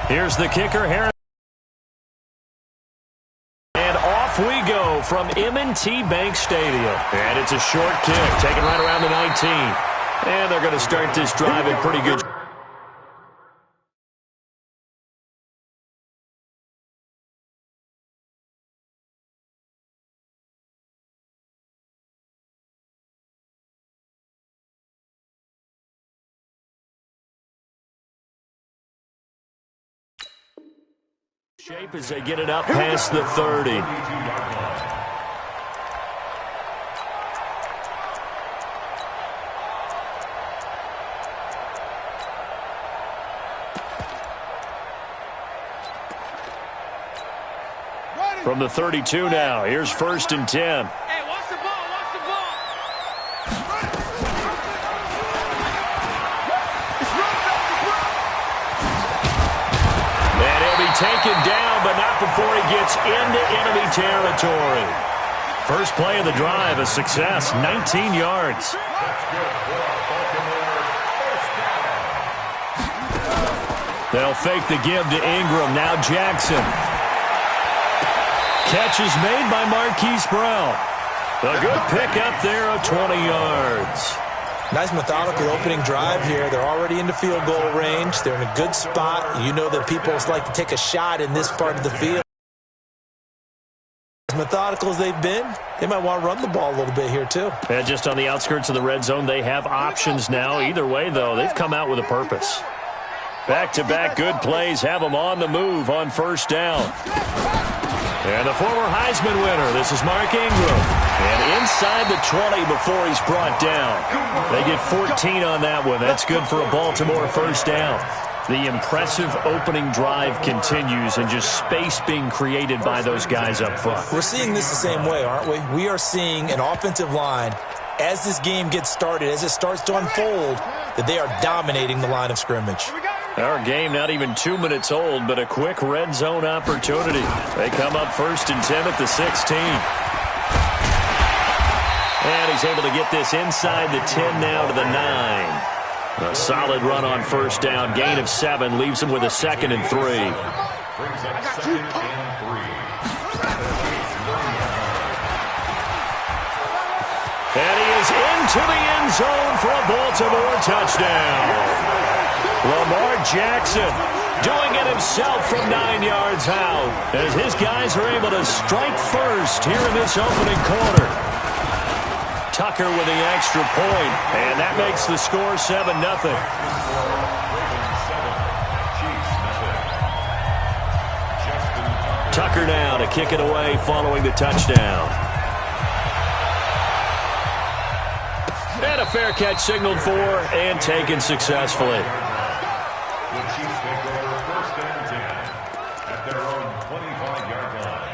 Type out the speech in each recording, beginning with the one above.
Here's the kicker, Harris. And off we go from M&T Bank Stadium. And it's a short kick, taken right around the 19. And they're going to start this drive in pretty good. Shape as they get it up past the 30. From the 32 now, here's 1st and 10. Hey, watch the ball, watch the ball. And he'll be taken down, but not before he gets into enemy territory. First play of the drive, a success, 19 yards. They'll fake the give to Ingram, now Jackson. Catch is made by Marquise Brown. A good pick up there of 20 yards. Nice methodical opening drive here. They're already into field goal range. They're in a good spot. You know that people like to take a shot in this part of the field. As methodical as they've been, they might want to run the ball a little bit here too. And just on the outskirts of the red zone, they have options now. Either way, though, they've come out with a purpose. Back-to-back good plays have them on the move on 1st down. And the former Heisman winner, this is Mark Ingram. And inside the 20 before he's brought down. They get 14 on that one. That's good for a Baltimore 1st down. The impressive opening drive continues and just space being created by those guys up front. We're seeing this the same way, aren't we? We are seeing an offensive line, as this game gets started, as it starts to unfold, that they are dominating the line of scrimmage. Our game not even 2 minutes old, but a quick red zone opportunity. They come up 1st and 10 at the 16. And he's able to get this inside the 10 now to the 9. A solid run on 1st down. Gain of 7 leaves him with a 2nd and 3. And he is into the end zone for a Baltimore touchdown. Lamar Jackson doing it himself from 9 yards out as his guys are able to strike first here in this opening quarter. Tucker with the extra point, and that makes the score 7-0. Tucker now to kick it away following the touchdown. And a fair catch signaled for and taken successfully. The Chiefs take over 1st and 10 at their own 25-yard line.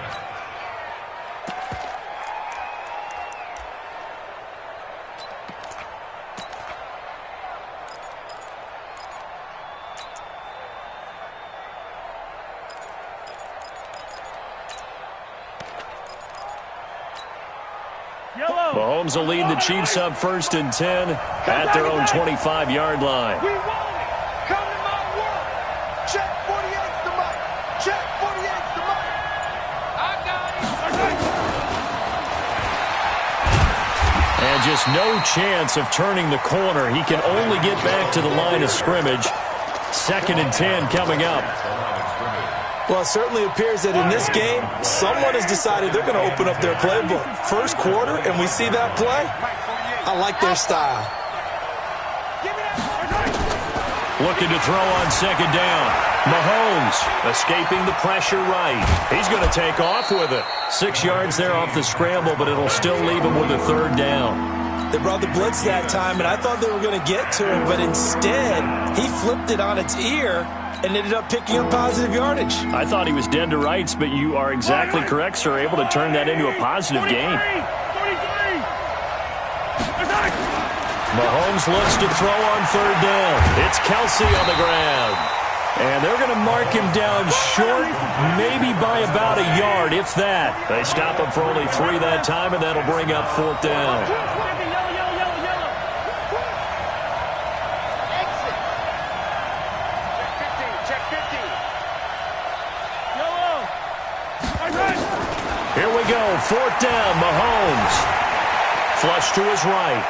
Mahomes will lead the Chiefs up 1st and 10 at their own 25-yard line. And just no chance of turning the corner. He can only get back to the line of scrimmage. 2nd and 10 coming up. Well, it certainly appears that in this game, someone has decided they're going to open up their playbook. First quarter, and we see that play. I like their style. Looking to throw on 2nd down. Mahomes escaping the pressure right. He's going to take off with it. 6 yards there off the scramble, but it'll still leave him with a 3rd down. They brought the blitz that time, and I thought they were going to get to him, but instead, he flipped it on its ear and ended up picking up positive yardage. I thought he was dead to rights, but you are exactly correct, sir. Able to turn that into a positive gain. Mahomes looks to throw on 3rd down. It's Kelsey on the ground. And they're going to mark him down short, maybe by about a yard, if that. They stop him for only 3 that time, and that'll bring up 4th down. fourth down, Mahomes. Flush to his right.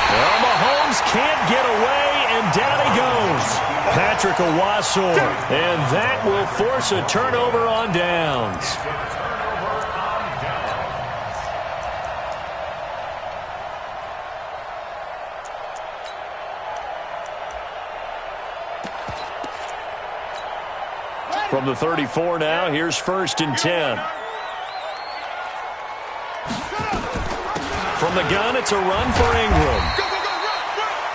Well, Mahomes can't get away, and down he goes. Patrick Owasor, and that will force a turnover on downs. From the 34 now, here's 1st and 10. From the gun, it's a run for Ingram.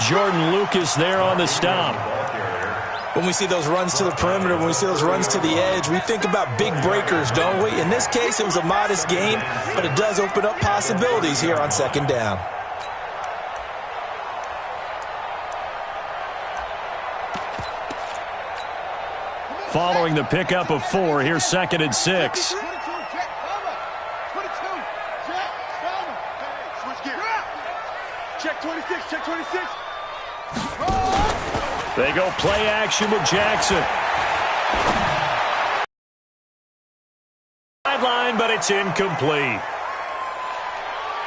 Jordan Lucas there on the stop. When we see those runs to the perimeter, when we see those runs to the edge, we think about big breakers, don't we? In this case, it was a modest gain, but it does open up possibilities here on 2nd down. Following the pickup of 4, here's 2nd and 6. Check 26, check 26. They go play action with Jackson. Sideline, but it's incomplete.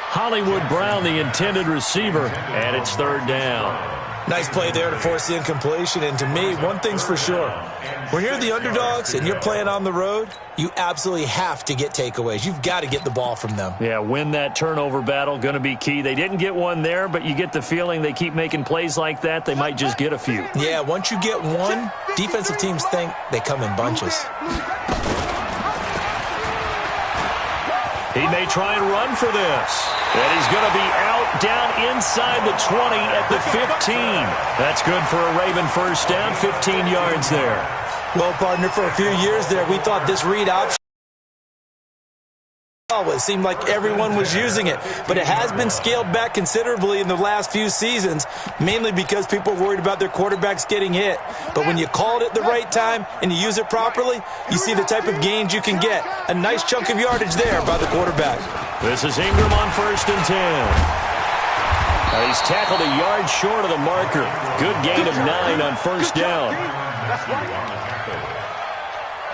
Hollywood Brown, the intended receiver, and it's 3rd down. Nice play there to force the incompletion, and to me, one thing's for sure. When you're the underdogs and you're playing on the road, you absolutely have to get takeaways. You've got to get the ball from them. Yeah, win that turnover battle, going to be key. They didn't get one there, but you get the feeling they keep making plays like that, they might just get a few. Yeah, once you get one, defensive teams think they come in bunches. He may try and run for this. And he's going to be out down inside the 20 at the 15. That's good for a Raven 1st down, 15 yards there. Well, partner, for a few years there, we thought this read option, it seemed like everyone was using it, but it has been scaled back considerably in the last few seasons, mainly because people are worried about their quarterbacks getting hit. But when you call it at the right time and you use it properly, you see the type of gains you can get. A nice chunk of yardage there by the quarterback. This is Ingram on 1st and 10. He's tackled a yard short of the marker. Good gain of 9 on 1st down.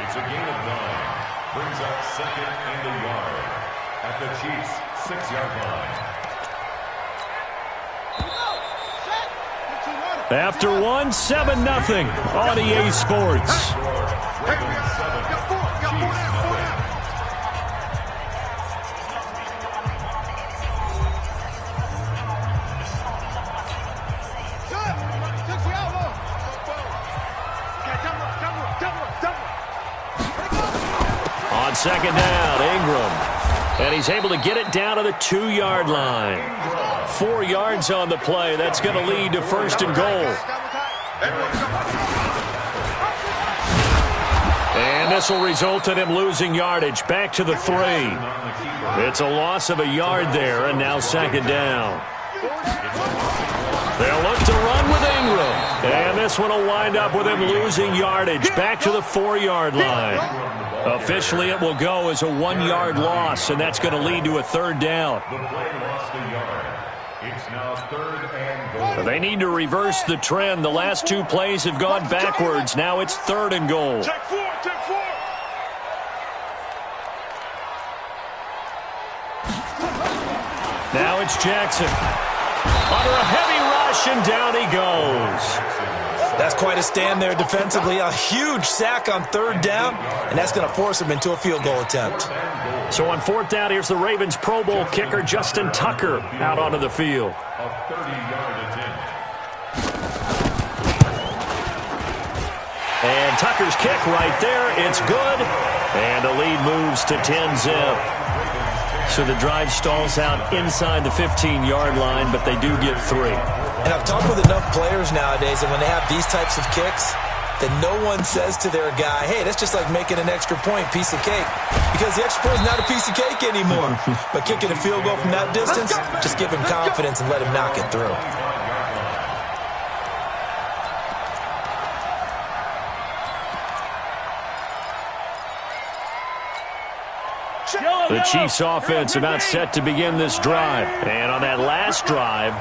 It's a gain of 9. Brings up 2nd and a yard at the Chiefs' 6-yard line. After 1, 7-0 on EA Sports. On 2nd down, Ingram. And he's able to get it down to the 2-yard line. 4 yards on the play. That's going to lead to 1st and goal. And this will result in him losing yardage. Back to the 3. It's a loss of a yard there, and now 2nd down. They'll look to run with Ingram. And this one will wind up with him losing yardage. Back to the 4-yard line. Officially, it will go as a 1-yard loss, and that's going to lead to a 3rd down. The play lost a yard. It's now 3rd and goal. They need to reverse the trend. The last 2 plays have gone backwards. Now it's 3rd and goal. Check 4, check 4. Now it's Jackson. Under a heavy rush, and down he goes. That's quite a stand there defensively. A huge sack on 3rd down, and that's going to force him into a field goal attempt. So on 4th down, here's the Ravens Pro Bowl kicker, Justin Tucker, out onto the field. A 30-yard attempt. And Tucker's kick right there. It's good. And the lead moves to 10-zip. So the drive stalls out inside the 15-yard line, but they do get 3. And I've talked with enough players nowadays, and when they have these types of kicks, that no one says to their guy, hey, that's just like making an extra point, piece of cake. Because the extra point is not a piece of cake anymore. But kicking a field goal from that distance, just give him confidence and let him knock it through. The Chiefs offense about set to begin this drive. And on that last drive,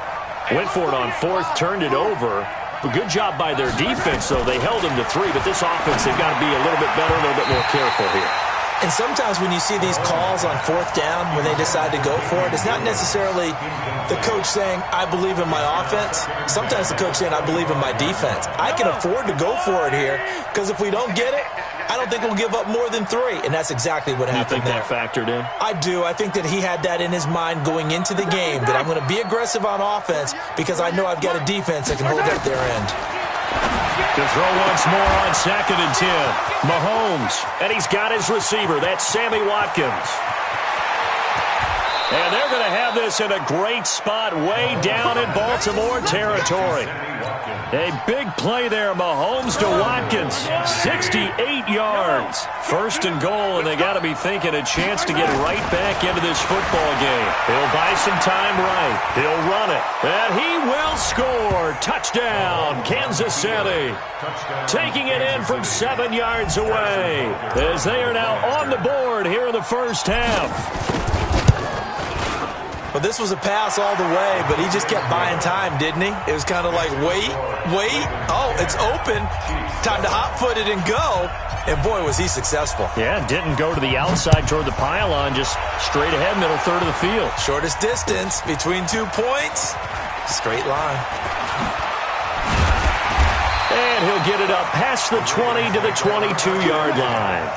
went for it on 4th, turned it over. A good job by their defense, though. They held them to 3, but this offense, they've got to be a little bit better, a little bit more careful here. And sometimes when you see these calls on fourth down, when they decide to go for it, it's not necessarily the coach saying, I believe in my offense. Sometimes the coach saying, I believe in my defense. I can afford to go for it here because if we don't get it, I don't think we'll give up more than 3. And that's exactly what happened there. You think that factored in? I do. I think that he had that in his mind going into the game, that I'm going to be aggressive on offense because I know I've got a defense that can hold up their end. To throw once more on 2nd and 10. Mahomes. And he's got his receiver. That's Sammy Watkins. And they're going to have this in a great spot way down in Baltimore territory. A big play there, Mahomes to Watkins. 68 yards. 1st and goal, and they got to be thinking a chance to get right back into this football game. He'll buy some time right. He'll run it. And he will score. Touchdown, Kansas City. Taking it in from 7 yards away as they are now on the board here in the first half. Well, this was a pass all the way, but he just kept buying time, didn't he? It was kind of like, wait. Oh, it's open. Time to hot-foot it and go. And, boy, was he successful. Yeah, didn't go to the outside toward the pylon, just straight ahead, middle third of the field. Shortest distance between 2 points. Straight line. And he'll get it up past the 20 to the 22-yard line.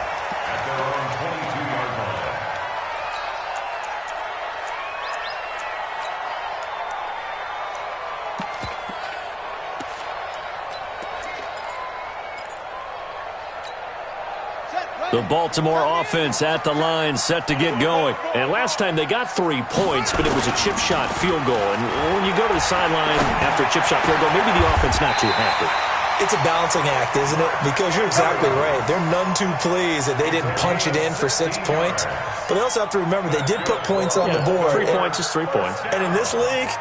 The Baltimore offense at the line, set to get going. And last time they got 3 points, but it was a chip shot field goal. And when you go to the sideline after a chip shot field goal, maybe the offense not too happy. It's a balancing act, isn't it? Because you're exactly right. They're none too pleased that they didn't punch it in for 6 points. But they also have to remember they did put points on the board. 3 points is 3 points. And in this league,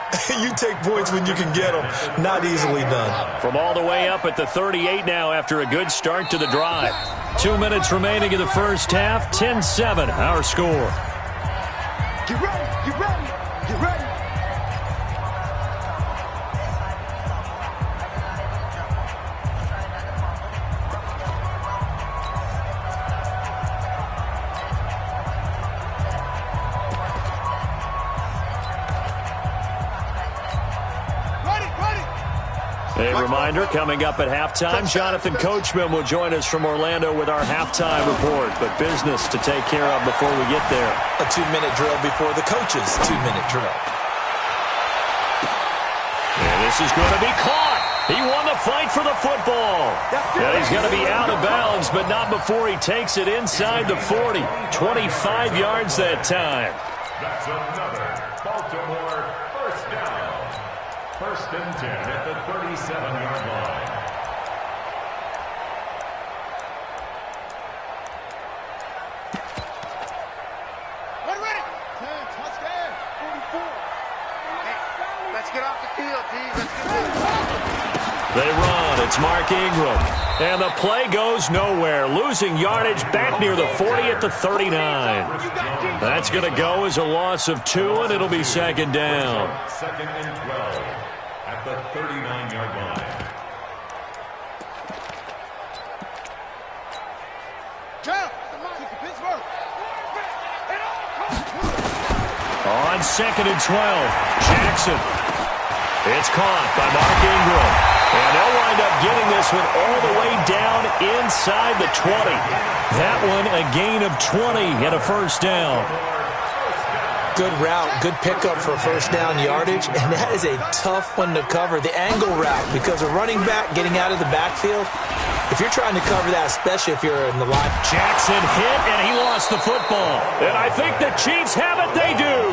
you take points when you can get them. Not easily done. From all the way up at the 38 now after a good start to the drive. 2 minutes remaining in the first half. 10-7, our score. Get ready, get ready, get ready. A reminder, coming up at halftime, Jonathan Coachman will join us from Orlando with our halftime report. But business to take care of before we get there. A 2-minute drill before the coach's 2-minute drill. And this is going to be caught. He won the fight for the football. And he's going to be out of bounds, but not before he takes it inside the 40. 25 yards that time. That's another Baltimore first down. 1st and 10 at the 37-yard line. Ready. 10, touchdown. 44. Hey, let's get off the field, D. Let's get this. They run. It's Mark Ingram. And the play goes nowhere. Losing yardage back near the 40 at the 39. That's going to go as a loss of 2, and it'll be 2nd down. 2nd and 12 at the 39-yard line. On 2nd and 12, Jackson. It's caught by Mark Ingram. And they'll wind up getting this one all the way down inside the 20. That one a gain of 20 and a first down. Good route, good pickup for first down yardage, and that is a tough one to cover. The angle route, because a running back getting out of the backfield, if you're trying to cover that, especially if you're in the line. Jackson hit, and he lost the football. And I think the Chiefs have it. They do.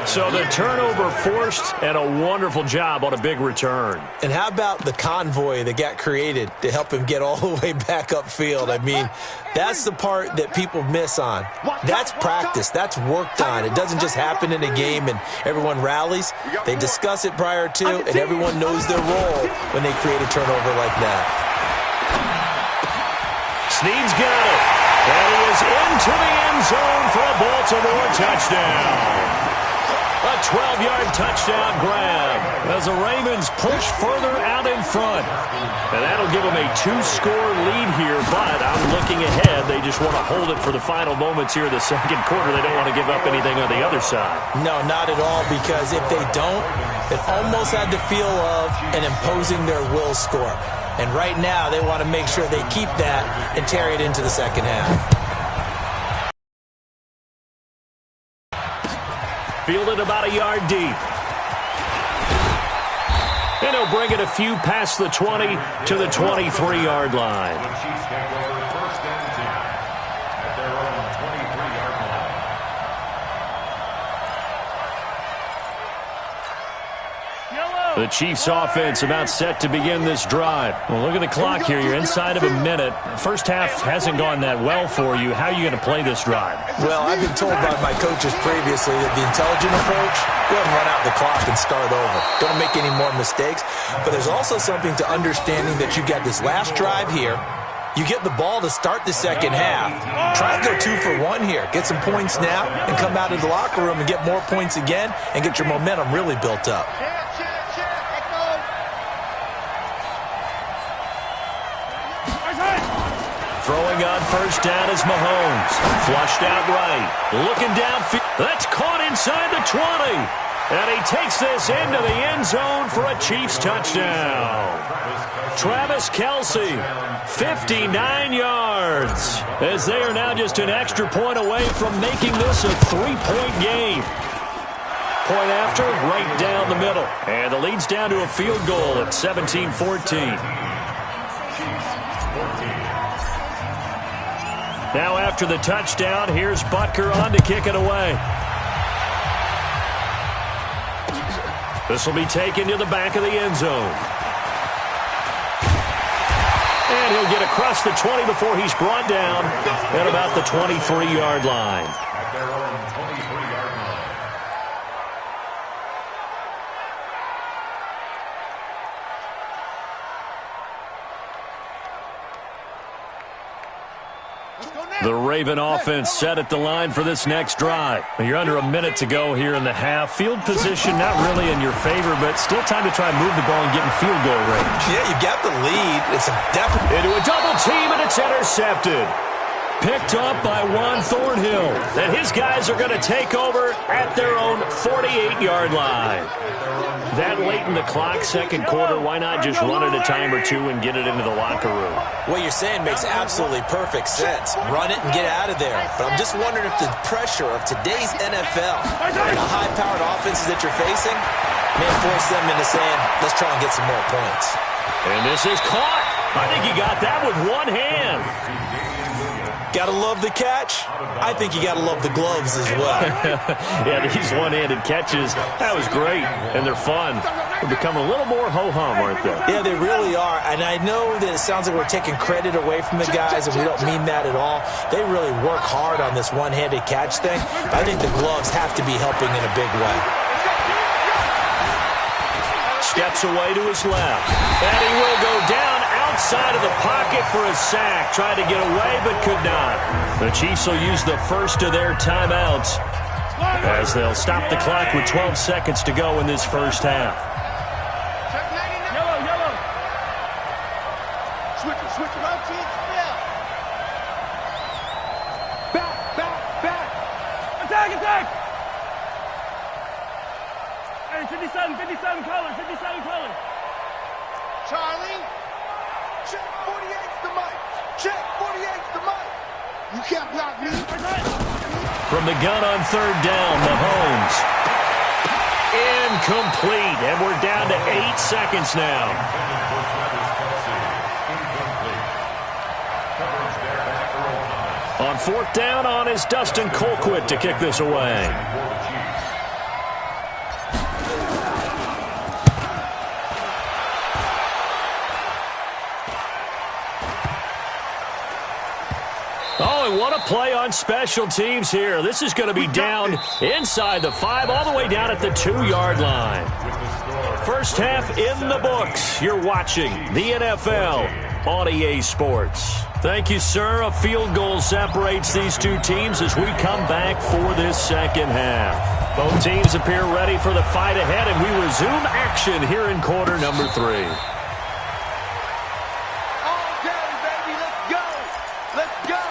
So the turnover forced, and a wonderful job on a big return. And how about the convoy that got created to help him get all the way back upfield? I mean, that's the part that people miss on. That's practice. That's worked on. It doesn't just happen in a game and everyone rallies. They discuss it prior to, and everyone knows their role when they create a turnover like that. Snead's got it. And he is into the end zone for a Baltimore touchdown. A 12-yard touchdown grab as the Ravens push further out in front. And that'll give them a 2-score lead here, but I'm looking ahead. They just want to hold it for the final moments here in the second quarter. They don't want to give up anything on the other side. No, not at all, because if they don't, it almost had the feel of an imposing their will score. And right now, they want to make sure they keep that and carry it into the second half. Fielded about a yard deep. And he'll bring it a few past the 20 to the 23-yard line. The Chiefs take over first and 10 at their own 23-yard line. The Chiefs offense about set to begin this drive. Well, look at the clock here. You're inside of a minute. First half hasn't gone that well for you. How are you going to play this drive? Well, I've been told by my coaches previously that the intelligent approach, go ahead and run out the clock and start over. Don't make any more mistakes. But there's also something to understanding that you've got this last drive here. You get the ball to start the second half. Try and go 2 for 1 here. Get some points now and come out of the locker room and get more points again and get your momentum really built up. Throwing on first down is Mahomes. Flushed out right. Looking downfield. That's caught inside the 20. And he takes this into the end zone for a Chiefs touchdown. Travis Kelce, 59 yards. As they are now just an extra point away from making this a 3-point game. Point after, right down the middle. And the lead's down to a field goal at 17-14. Now after the touchdown, here's Butker on to kick it away. This will be taken to the back of the end zone. And he'll get across the 20 before he's brought down at about the 23-yard line. At their own 23-yard line. The Raven offense set at the line for this next drive. You're under a minute to go here in the half. Field position not really in your favor, but still time to try and move the ball and get in field goal range. Yeah, you got the lead. It's definitely into a double team, and it's intercepted. Picked up by Juan Thornhill. And his guys are going to take over at their own 48-yard line. That late in the clock, second quarter, why not just run it a time or two and get it into the locker room? What you're saying makes absolutely perfect sense. Run it and get out of there. But I'm just wondering if the pressure of today's NFL and the high-powered offenses that you're facing may force them into saying, let's try and get some more points. And this is caught. I think he got that with one hand. Gotta love the catch. I think you gotta love the gloves as well. Yeah, these one-handed catches, that was great, and they're fun. They're becoming a little more ho-hum, aren't they? Yeah, they really are, and I know that it sounds like we're taking credit away from the guys, and we don't mean that at all. They really work hard on this one-handed catch thing. I think the gloves have to be helping in a big way. Steps away to his left, and he will go down outside of the pocket for a sack. Tried to get away, but could not. The Chiefs will use the first of their timeouts as they'll stop the clock with 12 seconds to go in this first half. Yellow. Switch it. Right team, Back. Attack. Hey, 57 color. Charlie. Check 48's the mic. You can't block me. From the gun on third down, Mahomes. Incomplete, and we're down to 8 seconds now. On fourth down on is Dustin Colquitt to kick this away. Oh, and what a play on special teams here. This is going to be down inside the 5, all the way down at the 2-yard line. First half in the books. You're watching the NFL on EA Sports. Thank you, sir. A field goal separates these two teams as we come back for this second half. Both teams appear ready for the fight ahead, and we resume action here in quarter number 3. All day, baby. Let's go. Let's go.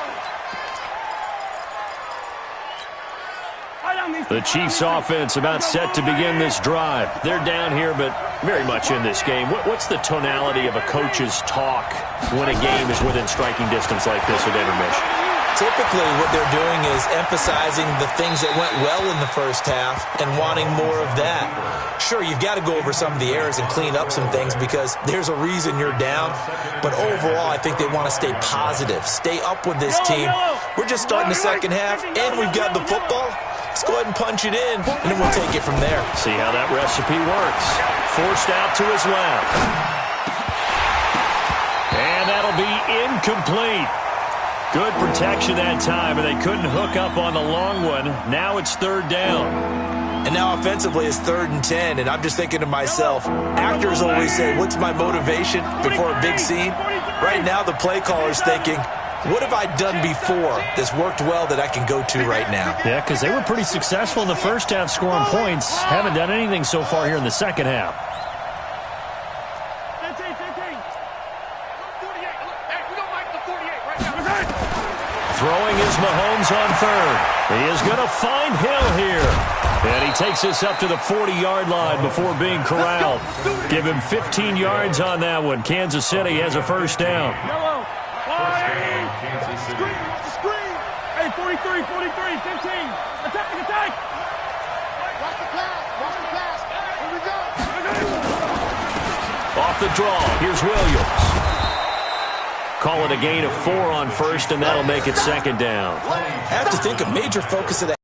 The Chiefs offense about set to begin this drive. They're down here, but very much in this game. What's the tonality of a coach's talk when a game is within striking distance like this at intermission? Typically, what they're doing is emphasizing the things that went well in the first half and wanting more of that. Sure, you've got to go over some of the errors and clean up some things because there's a reason you're down. But overall, I think they want to stay positive, stay up with this team. We're just starting the second half, and we've got the football. Let's go ahead and punch it in, and then we'll take it from there. See how that recipe works. Forced out to his left. And that'll be incomplete. Good protection that time, and they couldn't hook up on the long one. Now it's third down. And now offensively it's 3rd and 10, and I'm just thinking to myself, actors always say, what's my motivation before a big scene? Right now the play caller's thinking, what have I done before that's worked well that I can go to right now? Yeah, because they were pretty successful in the first half scoring points. Haven't done anything so far here in the second half. Throwing is Mahomes on third. He is going to find Hill here. And he takes this up to the 40-yard line before being corralled. Give him 15 yards on that one. Kansas City has a first down. Screen. Hey, 43, 15. Attack. Watch the pass. Here we go. Off the draw, here's Williams. Call it a gain of 4 on first, and that'll make it second down. I have to think a major focus of that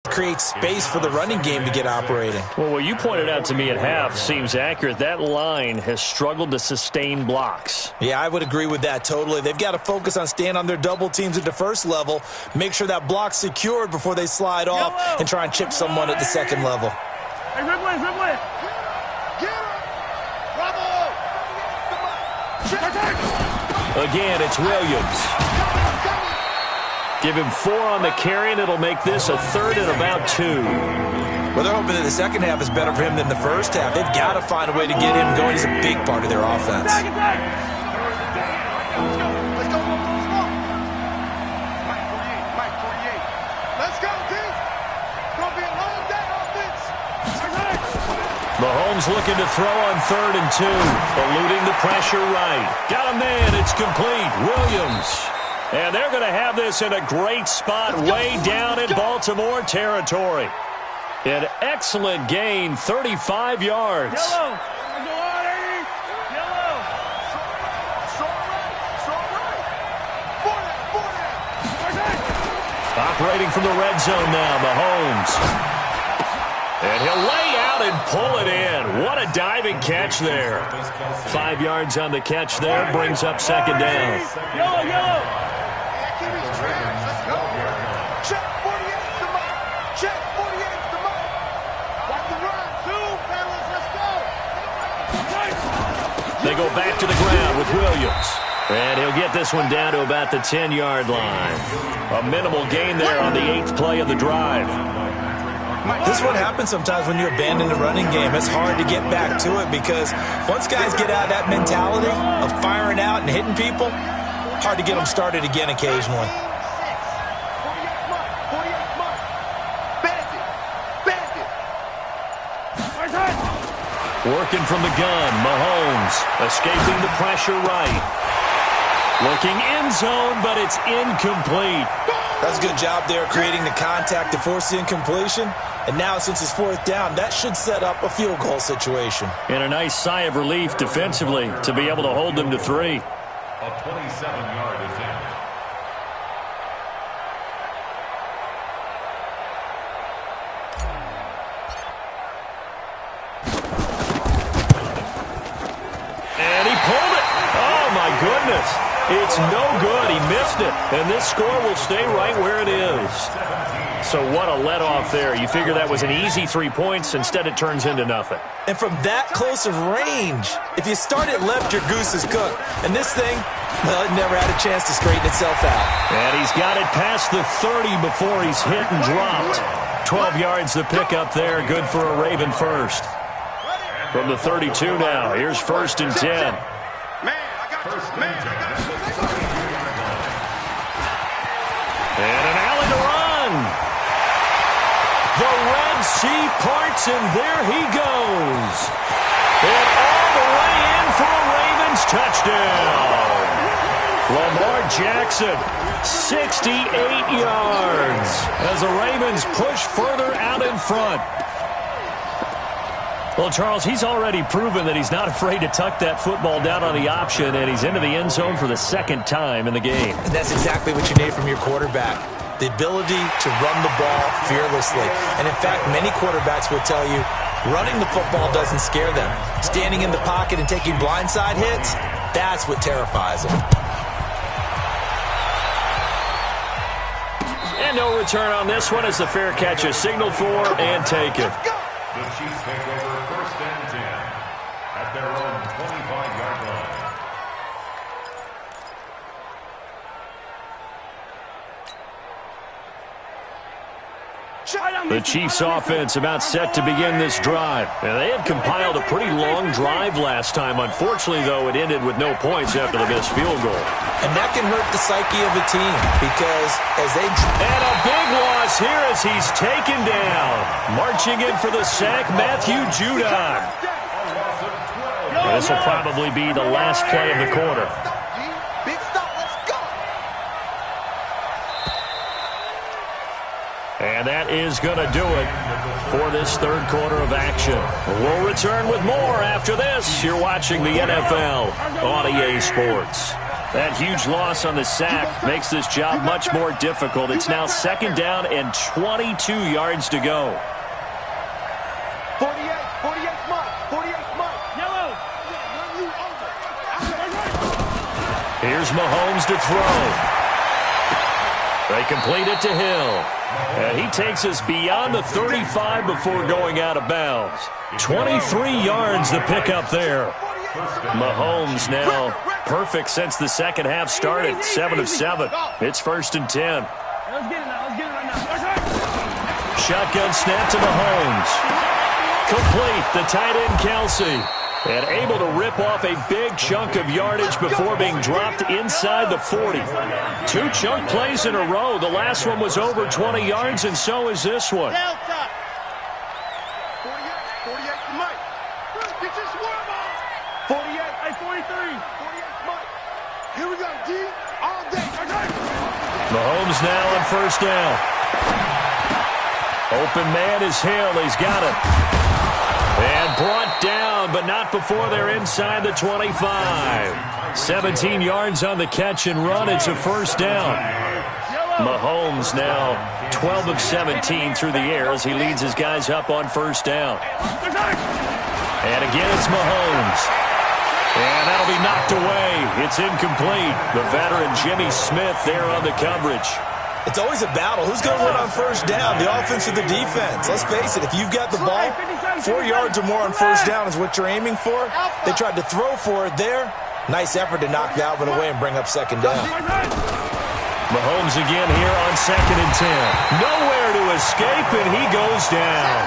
creates space for the running game to get operating. Well, what you pointed out to me at half seems accurate. That line has struggled to sustain blocks. Yeah, I would agree with that totally. They've got to focus on staying on their double teams at the first level, make sure that block's secured before they slide off and try and chip someone at the second level. Hey, Ridley. Get him. Bravo. Again, it's Williams. Give him 4 on the carry, and it'll make this a 3rd and about 2. Well, they're hoping that the second half is better for him than the first half. They've got to find a way to get him going. He's a big part of their offense. Let's go. Mike 48. Let's go, D. Gonna be a long day offense. Mahomes looking to throw on 3rd and 2. Eluding the pressure right. Got a man. It's complete. Williams. And they're going to have this in a great spot way down in Baltimore territory. An excellent gain, 35 yards. Yellow. Operating from the red zone now, Mahomes. And he'll lay out and pull it in. What a diving catch there. 5 yards on the catch there, brings up second down. Yellow. Let's go. Check 48's the mark. Check 48's the mark. Watch the run. Zoom, fellas. Let's go. They go back to the ground with Williams. And he'll get this one down to about the 10-yard line. A minimal gain there on the 8th play of the drive. This one happens sometimes when you abandon the running game. It's hard to get back to it because once guys get out of that mentality of firing out and hitting people, hard to get them started again occasionally. Working from the gun, Mahomes escaping the pressure right. Looking end zone, but it's incomplete. That's a good job there creating the contact to force the incompletion. And now since it's 4th down, that should set up a field goal situation. And a nice sigh of relief defensively to be able to hold them to 3. A 27-yard attempt. And he pulled it. Oh, my goodness. It's no good. He missed it. And this score will stay right where it is. So what a let-off there. You figure that was an easy 3 points. Instead, it turns into nothing. And from that close of range, if you start it left, your goose is cooked. And this thing, well, it never had a chance to straighten itself out. And he's got it past the 30 before he's hit and dropped. 12 yards to pick up there. Good for a Raven first. From the 32 now. Here's 1st and 10. Man, I got this. Man, I got this. And an alley to run. The Red Sea parts, and there he goes. And all the way in for a Ravens touchdown. Lamar Jackson, 68 yards as the Ravens push further out in front. Well, Charles, he's already proven that he's not afraid to tuck that football down on the option, and he's into the end zone for the 2nd time in the game. And that's exactly what you need from your quarterback. The ability to run the ball fearlessly. And in fact, many quarterbacks will tell you running the football doesn't scare them. Standing in the pocket and taking blindside hits, that's what terrifies them. And no return on this one as the fair catch is signaled for and taken. The Chiefs take over 1st and 10 at their own 25-yard line. The Chiefs offense about set to begin this drive. And they had compiled a pretty long drive last time. Unfortunately, though, it ended with no points after the missed field goal. And that can hurt the psyche of a team because as they... And a big loss here as he's taken down. Marching in for the sack, Matthew Judon. And this will probably be the last play of the quarter. Big stop, let's go. And that is going to do it for this 3rd quarter of action. We'll return with more after this. You're watching the NFL on EA Sports. That huge loss on the sack makes this job much more difficult. It's now 2nd down and 22 yards to go. 48 Mike, 48 Mike. Yellow. Run you over. Here's Mahomes to throw. They complete it to Hill. And he takes us beyond the 35 before going out of bounds. 23 yards to pick up there. Mahomes now perfect since the 2nd half started. 7 of 7. It's 1st and 10. Let's get it now. Let's get it right now. Shotgun snap to Mahomes. Complete. The tight end Kelsey. And able to rip off a big chunk of yardage before being dropped inside the 40. 2 chunk plays in a row. The last one was over 20 yards, and so is this one. 48 to Mike. Get your swarm on. 48. Hey, 43. 48 Mike. Here we go, D. All day. Mahomes now on 1st down. Open man is Hill. He's got it. And brought down, but not before they're inside the 25. 17 yards on the catch and run. It's a 1st down. Mahomes now 12 of 17 through the air as he leads his guys up on 1st down. And again, it's Mahomes. And that'll be knocked away. It's incomplete. The veteran Jimmy Smith there on the coverage. It's always a battle. Who's going to win on 1st down, the offense or the defense? Let's face it, if you've got the ball, 4 yards or more on 1st down is what you're aiming for. They tried to throw for it there. Nice effort to knock that one away and bring up 2nd down. Mahomes again here on 2nd and 10. Nowhere to escape, and he goes down.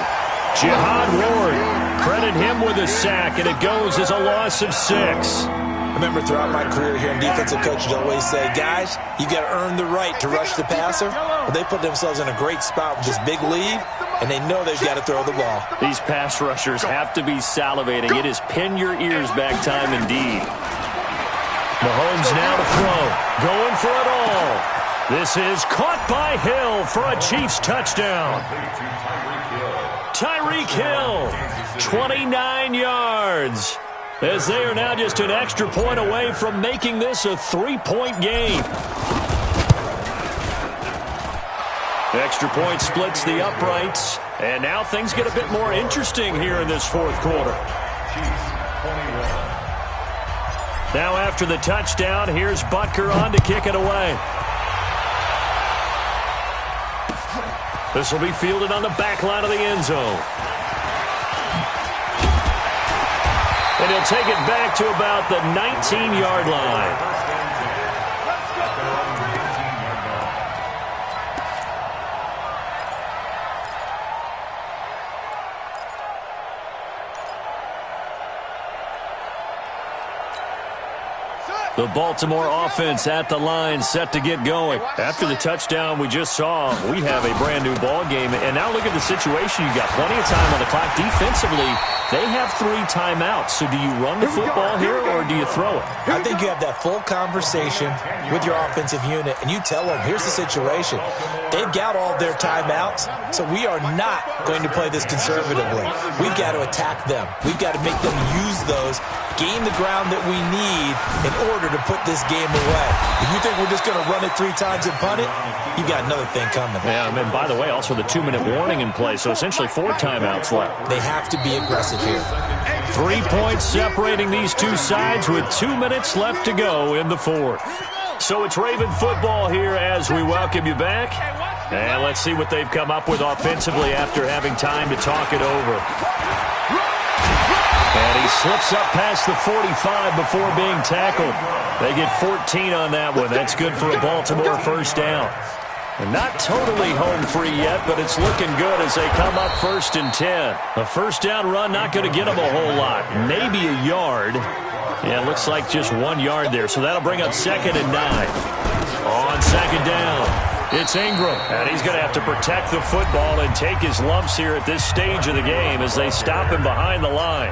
Jihad Ward, credit him with a sack, and it goes as a loss of 6. I remember throughout my career here in defensive coaches always say, guys, you got to earn the right to rush the passer. Well, they put themselves in a great spot with this big lead, and they know they've got to throw the ball. These pass rushers have to be salivating. It is pin your ears back time indeed. Mahomes now to throw. Going for it all. This is caught by Hill for a Chiefs touchdown. Tyreek Hill, 29 yards. As they are now just an extra point away from making this a 3-point game. Extra point splits the uprights. And now things get a bit more interesting here in this 4th quarter. Now after the touchdown, here's Butker on to kick it away. This will be fielded on the back line of the end zone. And he'll take it back to about the 19-yard line. The Baltimore offense at the line, set to get going. After the touchdown we just saw, we have a brand new ball game. And now look at the situation. You've got plenty of time on the clock. Defensively, they have 3 timeouts. So do you run the football here or do you throw it? I think you have that full conversation with your offensive unit, and you tell them, here's the situation. They've got all their timeouts, so we are not going to play this conservatively. We've got to attack them. We've got to make them use those, gain the ground that we need in order to put this game away. If you think we're just going to run it 3 times and punt it, you got another thing coming. Yeah, and by the way, also the 2-minute warning in play, so essentially 4 timeouts left. They have to be aggressive here. 3 points separating these two sides with 2 minutes left to go in the 4th. So it's Raven football here as we welcome you back. And let's see what they've come up with offensively after having time to talk it over. And he slips up past the 45 before being tackled. They get 14 on that one. That's good for a Baltimore first down. And not totally home free yet, but it's looking good as they come up 1st and 10. A first down run, not going to get them a whole lot. Maybe a yard. Yeah, it looks like just 1 yard there. So that'll bring up 2nd and 9. On 2nd down, it's Ingram. And he's going to have to protect the football and take his lumps here at this stage of the game as they stop him behind the line.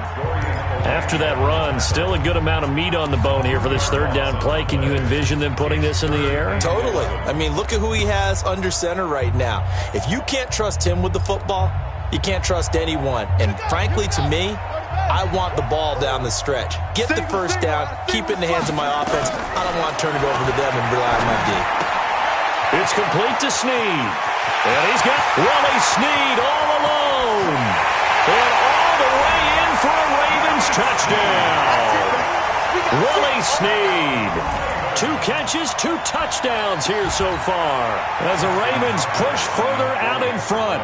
After that run, still a good amount of meat on the bone here for this 3rd down play. Can you envision them putting this in the air? Totally. I mean, look at who he has under center right now. If you can't trust him with the football, you can't trust anyone. And frankly, to me, I want the ball down the stretch. Get the first down, keep it in the hands of my offense. I don't want to turn it over to them and rely on my D. It's complete to Snead. And he's got Willie Snead all alone. And all the way in for a Ravens touchdown. Willie Snead. 2 catches, 2 touchdowns here so far as the Ravens push further out in front.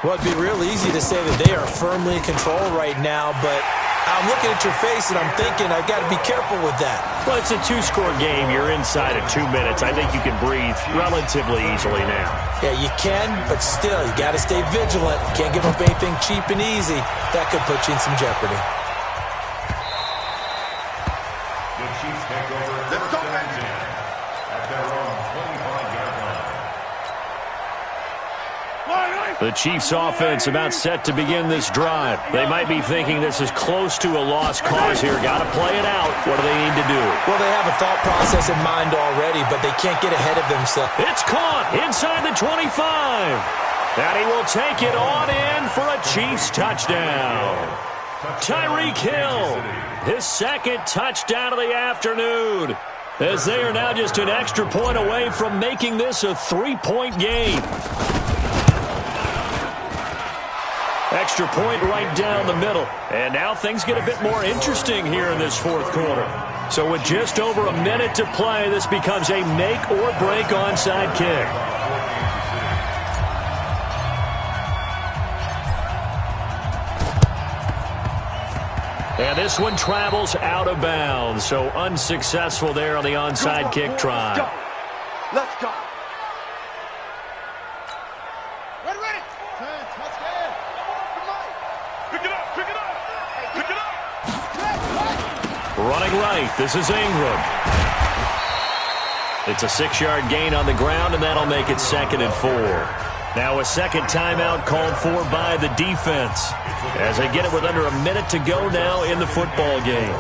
Well, it'd be real easy to say that they are firmly in control right now, but I'm looking at your face and I'm thinking I've got to be careful with that. Well, it's a 2-score game. You're inside of 2 minutes. I think you can breathe relatively easily now. Yeah, you can, but still, you got to stay vigilant. Can't give up anything cheap and easy. That could put you in some jeopardy. The Chiefs take over 1st and 10 at their own 25-yard line. The Chiefs offense about set to begin this drive. They might be thinking this is close to a lost cause here. Got to play it out. What do they need to do? Well, they have a thought process in mind already, but they can't get ahead of themselves. It's caught inside the 25. And he will take it on in for a Chiefs touchdown. Tyreek Hill, his 2nd touchdown of the afternoon, as they are now just an extra point away from making this a 3-point game. Extra point right down the middle. And now things get a bit more interesting here in this 4th quarter. So with just over a minute to play, this becomes a make or break onside kick. And this one travels out of bounds. So unsuccessful there on the onside kick try. Let's go. Running right, this is Ingram. It's a 6-yard gain on the ground, and that'll make it 2nd and 4. Now a 2nd timeout called for by the defense as they get it with under a minute to go now in the football game.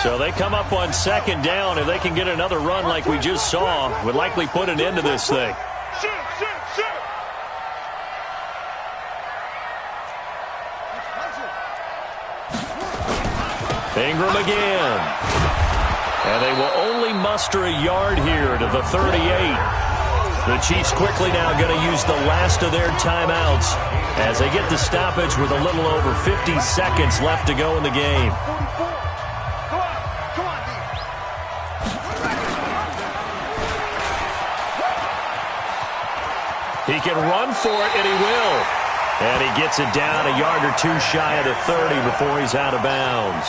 So they come up on 2nd down. If they can get another run like we just saw, would likely put an end to this thing. Ingram again. And they will only muster a yard here to the 38. The Chiefs quickly now going to use the last of their timeouts as they get the stoppage with a little over 50 seconds left to go in the game. He can run for it, and he will. And he gets it down a yard or two shy of the 30 before he's out of bounds.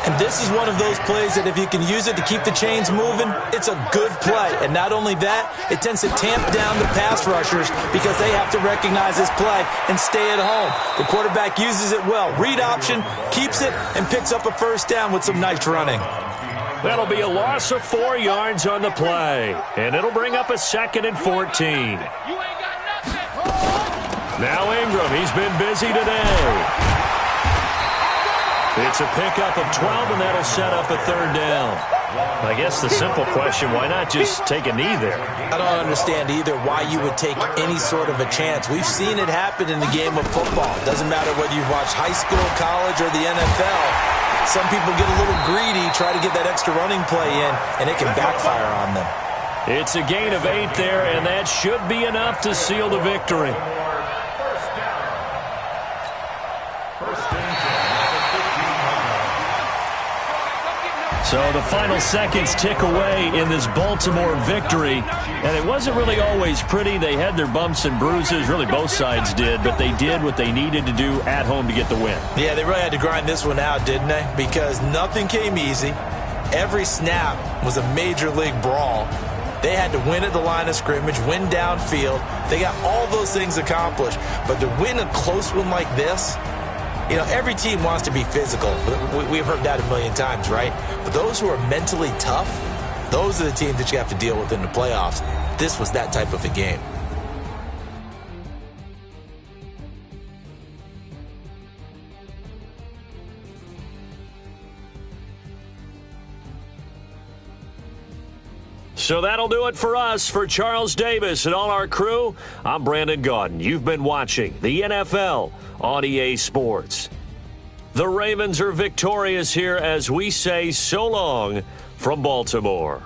And this is one of those plays that if you can use it to keep the chains moving, it's a good play. And not only that, it tends to tamp down the pass rushers because they have to recognize this play and stay at home. The quarterback uses it well. Read option, keeps it, and picks up a first down with some nice running. That'll be a loss of 4 yards on the play. And it'll bring up a 2nd and 14. Now Ingram, he's been busy today. It's a pickup of 12, and that'll set up a 3rd down. I guess the simple question, why not just take a knee there? I don't understand either why you would take any sort of a chance. We've seen it happen in the game of football. It doesn't matter whether you've watched high school, college, or the NFL. Some people get a little greedy, try to get that extra running play in, and it can backfire on them. It's a gain of 8 there, and that should be enough to seal the victory. So the final seconds tick away in this Baltimore victory. And it wasn't really always pretty. They had their bumps and bruises. Really, both sides did. But they did what they needed to do at home to get the win. Yeah, they really had to grind this one out, didn't they? Because nothing came easy. Every snap was a major league brawl. They had to win at the line of scrimmage, win downfield. They got all those things accomplished. But to win a close one like this, you know, every team wants to be physical. We've heard that a million times, right? But those who are mentally tough, those are the teams that you have to deal with in the playoffs. This was that type of a game. So that'll do it for us. For Charles Davis and all our crew, I'm Brandon Gaudin. You've been watching the NFL on EA Sports. The Ravens are victorious here as we say so long from Baltimore.